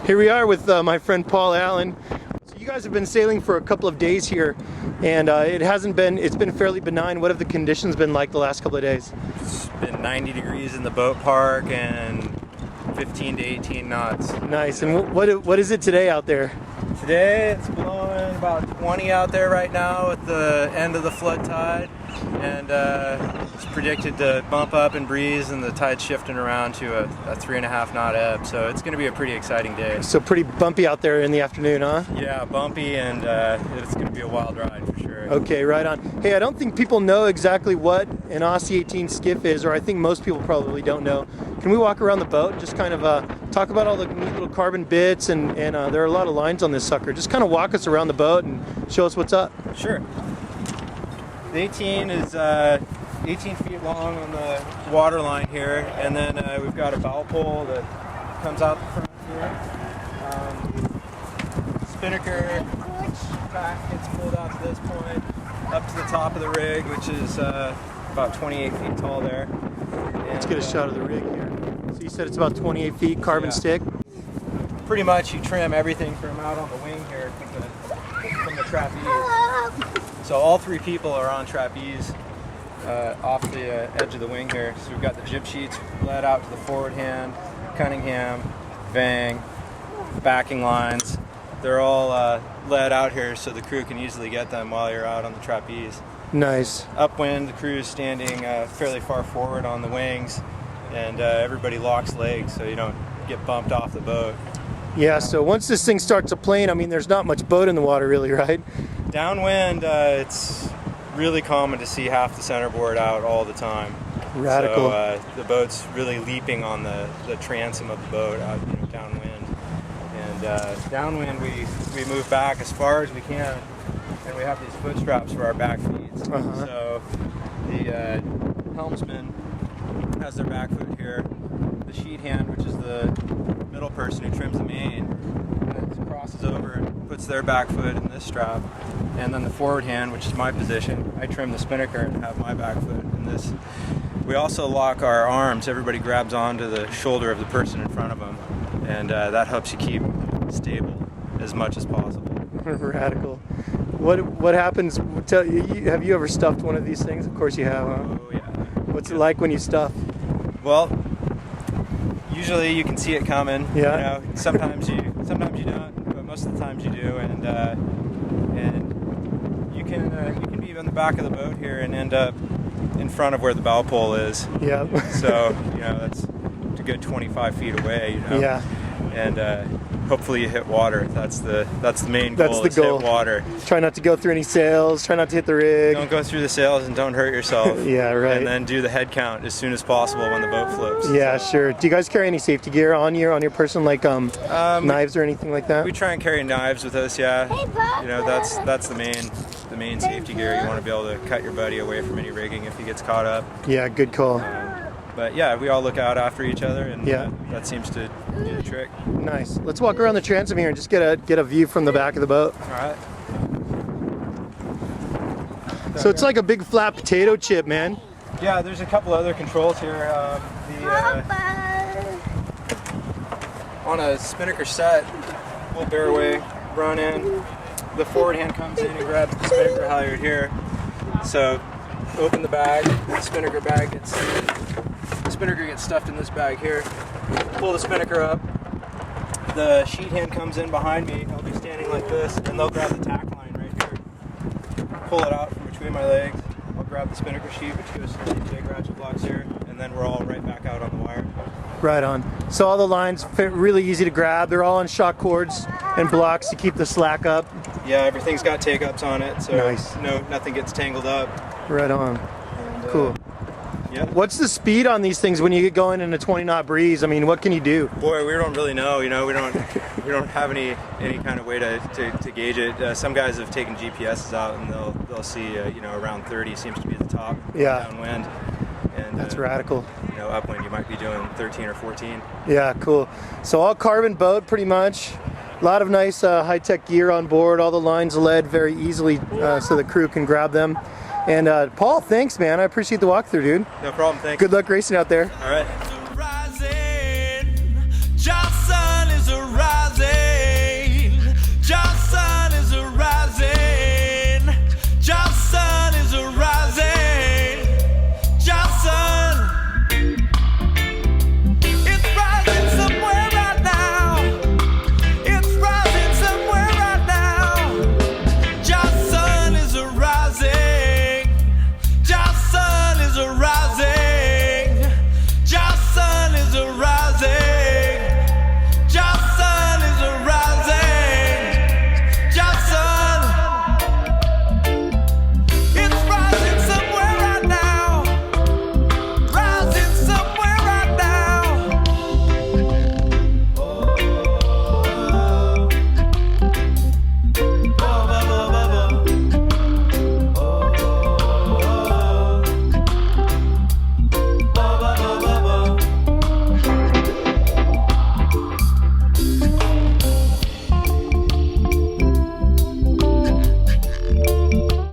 Here we are with my friend Paul Allen. So you guys have been sailing for a couple of days here, and it's been fairly benign. What have the conditions been like the last couple of days? It's been 90 degrees in the boat park and 15 to 18 knots. Nice. And what is it today out there? Today it's blowing about 20 out there right now at the end of the flood tide, and it's predicted to bump up and breeze, and the tide's shifting around to a 3.5 knot ebb, so it's going to be a pretty exciting day. So pretty bumpy out there in the afternoon, huh? Yeah, bumpy, and it's going to be a wild ride for sure. Okay, right on. Hey, I don't think people know exactly what an Aussie 18 skiff is, or I think most people probably don't know. Can we walk around the boat and just kind of talk about all the neat little carbon bits, and there are a lot of lines on this sucker. Just kind of walk us around the boat and show us what's up. Sure. The 18 is 18 feet long on the water line here, and then we've got a bow pole that comes out the front here. Spinnaker back gets pulled out to this point, up to the top of the rig, which is about 28 feet tall there. Let's get a shot of the rig here. So you said it's about 28 feet, carbon stick? Pretty much you trim everything from out on the wing here from the trapeze. So all three people are on trapeze off the edge of the wing here. So we've got the jib sheets led out to the forward hand, Cunningham, Vang, backing lines. They're all led out here so the crew can easily get them while you're out on the trapeze. Nice. Upwind, the crew is standing fairly far forward on the wings, and everybody locks legs so you don't get bumped off the boat. Yeah, so once this thing starts to plane, I mean, there's not much boat in the water really, right? Downwind, it's really common to see half the centerboard out all the time. Radical. So the boat's really leaping on the transom of the boat out, downwind. And downwind, we move back as far as we can, and we have these foot straps for our back feet. So the helmsman has their back foot here. The sheet hand, which is the middle person who trims the main, crosses over and puts their back foot in this strap. And then the forward hand, which is my position, I trim the spinnaker and have my back foot in this. We also lock our arms. Everybody grabs onto the shoulder of the person in front of them, and that helps you keep stable as much as possible. Radical. What happens? Have you ever stuffed one of these things? Of course you have, huh? Oh yeah. What's it like when you stuff? Well, usually you can see it coming. Yeah. Sometimes you don't, but most of the times you do, and you can be in the back of the boat here and end up in front of where the bow pole is. Yeah. So that's a good 25 feet away. Yeah. And hopefully you hit water. That's the main goal. That's the goal. Hit water. Try not to go through any sails. Try not to hit the rig. Don't go through the sails and don't hurt yourself. Yeah, right. And then do the head count as soon as possible when the boat flips. Yeah, sure. Do you guys carry any safety gear on your person, like knives or anything like that? We try and carry knives with us. Yeah. That's the main safety gear. You want to be able to cut your buddy away from any rigging if he gets caught up. Yeah, good call. But yeah, we all look out after each other, and that seems to do the trick. Nice. Let's walk around the transom here and just get a view from the back of the boat. All right. So it's like a big flat potato chip, man. Yeah, there's a couple other controls here. On a spinnaker set, we'll bear away, run in. The forward hand comes in and grabs the spinnaker halyard here. So open the bag, the spinnaker gets stuffed in this bag here. Pull the spinnaker up. The sheet hand comes in behind me. I'll be standing like this, and they'll grab the tack line right here. Pull it out from between my legs. I'll grab the spinnaker sheet, which goes through these big ratchet blocks here, and then we're all right back out on the wire. Right on. So all the lines fit really easy to grab. They're all on shock cords and blocks to keep the slack up. Yeah, everything's got take-ups on it, so nice. Nothing gets tangled up. Right on. And, cool. Yeah. What's the speed on these things when you get going in a 20-knot breeze? I mean, what can you do? Boy, we don't really know. We don't have any kind of way to gauge it. Some guys have taken GPSs out, and they'll see around 30 seems to be the top. Yeah. Downwind. And that's radical. Upwind you might be doing 13 or 14. Yeah, cool. So all carbon boat, pretty much. A lot of nice high-tech gear on board. All the lines led very easily, so the crew can grab them. And Paul, thanks, man. I appreciate the walkthrough, dude. No problem. Thanks. Good luck racing out there. All right.